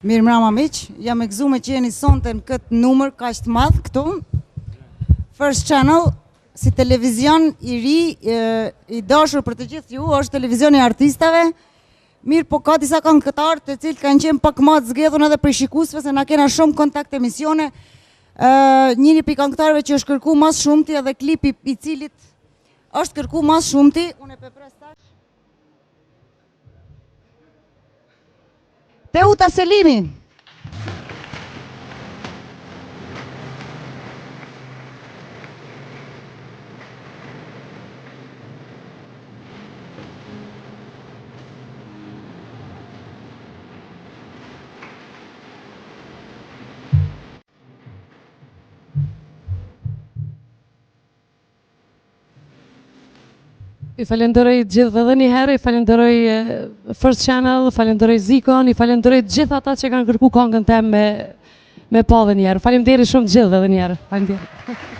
Mirë mrama miq, jam e gëzuar që jeni sonte në këtë numër kaq të madh këtu. First Channel, si televizion i ri, i dashur për të gjithë ju, është televizioni i artistave. Mirë, po ka disa këngëtarë të cilët kanë qenë pak më të zgjedhur edhe për shikuesve, se na kena shumë kontakt emisione. Njëri prej këngëtarëve që është kërkuar më shumti edhe klipi i cilit është kërkuar më shumti, unë e pepres tash. Teuta Selimi. I falenderoj gjithë edhe një herë, i falenderoj First Channel, falenderoj Zikon, i falenderoj gjithë ata që kanë kërkuar këngën tem me pa edhe një herë. Faleminderit shumë gjithë edhe një herë. Faleminderit.